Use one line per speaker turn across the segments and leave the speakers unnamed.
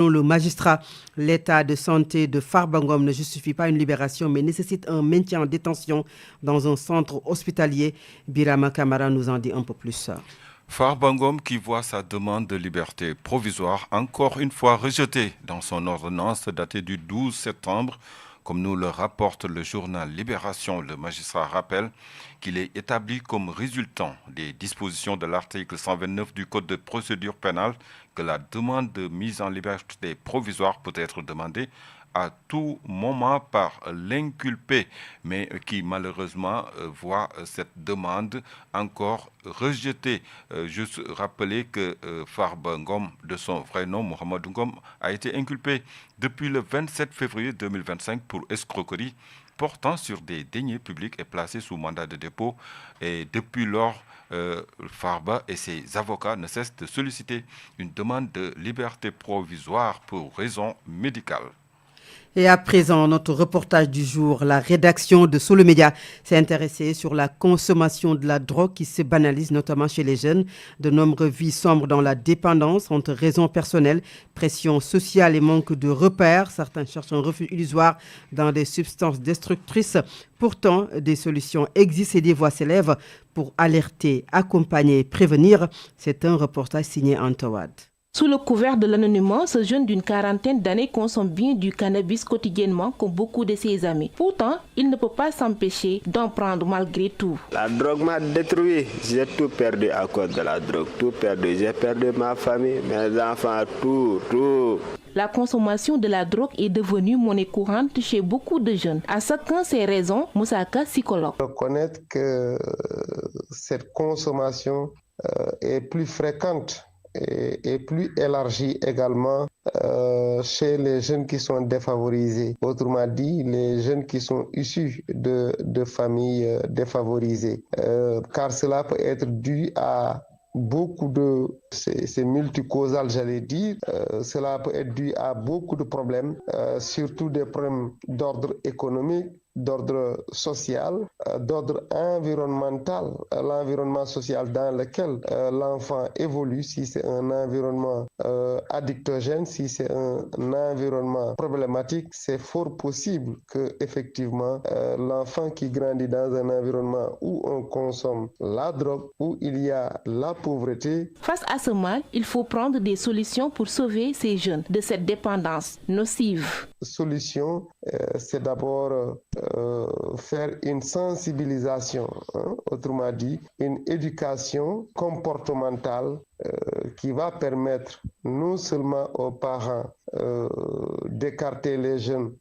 Selon le magistrat, l'état de santé de Farba Ngom ne justifie pas une libération mais nécessite un maintien en détention dans un centre hospitalier. Birama Kamara nous en dit un peu plus.
Farba Ngom qui voit sa demande de liberté provisoire encore une fois rejetée dans son ordonnance datée du 12 septembre. Comme nous le rapporte le journal Libération, le magistrat rappelle qu'il est établi comme résultant des dispositions de l'article 129 du Code de procédure pénale que la demande de mise en liberté provisoire peut être demandée à tout moment par l'inculpé, mais qui malheureusement voit cette demande encore rejetée. Juste rappeler que Farba Ngom, de son vrai nom, Mohamed Ngom, a été inculpé depuis le 27 février 2025 pour escroquerie portant sur des deniers publics et placé sous mandat de dépôt. Et depuis lors, Farba et ses avocats ne cessent de solliciter une demande de liberté provisoire pour raison médicale.
Et à présent, notre reportage du jour, la rédaction de Sous le Média s'est intéressée sur la consommation de la drogue qui se banalise notamment chez les jeunes. De nombreuses vies sombrent dans la dépendance entre raisons personnelles, pression sociale et manque de repères. Certains cherchent un refuge illusoire dans des substances destructrices. Pourtant, des solutions existent et des voix s'élèvent pour alerter, accompagner et prévenir. C'est un reportage signé Antawad.
Sous le couvert de l'anonymat, ce jeune d'une quarantaine d'années consomme bien du cannabis quotidiennement comme beaucoup de ses amis. Pourtant, il ne peut pas s'empêcher d'en prendre malgré tout.
La drogue m'a détruit. J'ai tout perdu à cause de la drogue. Tout perdu. J'ai perdu ma famille, mes enfants, tout.
La consommation de la drogue est devenue monnaie courante chez beaucoup de jeunes. À chacun ses raisons, Moussaka, psychologue.
Reconnaître que cette consommation est plus fréquente et plus élargie également chez les jeunes qui sont défavorisés. Autrement dit, les jeunes qui sont issus de familles défavorisées. Car cela peut être dû à beaucoup de... C'est multicausal, j'allais dire. Cela peut être dû à beaucoup de problèmes, surtout des problèmes d'ordre économique, d'ordre social, d'ordre environnemental, l'environnement social dans lequel l'enfant évolue, si c'est un environnement addictogène, si c'est un environnement problématique, c'est fort possible que effectivement l'enfant qui grandit dans un environnement où on consomme la drogue, où il y a la pauvreté.
Face à ce mal, il faut prendre des solutions pour sauver ces jeunes de cette dépendance nocive.
Solution, c'est d'abord faire une sensibilisation, autrement dit, une éducation comportementale qui va permettre non seulement aux parents d'écarter les jeunes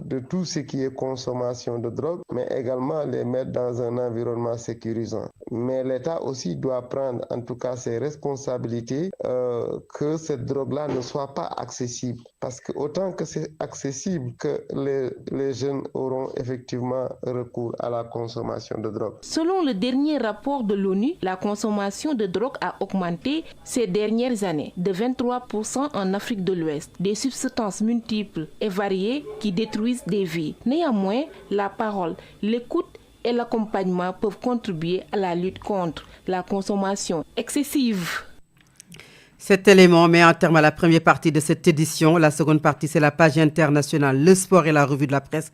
de tout ce qui est consommation de drogue, mais également les mettre dans un environnement sécurisant. Mais l'État aussi doit prendre en tout cas ses responsabilités que cette drogue-là ne soit pas accessible. Parce que autant que c'est accessible que les jeunes auront effectivement recours à la consommation de drogue.
Selon le dernier rapport de l'ONU, la consommation de drogue a augmenté ces dernières années de 23% en Afrique de l'Ouest. Des substances multiples et variées qui détruisent des vies. Néanmoins, la parole, l'écoute et l'accompagnement peuvent contribuer à la lutte contre la consommation excessive.
Cet élément met un terme à la première partie de cette édition. La seconde partie, c'est la page internationale, le sport et la revue de la presse.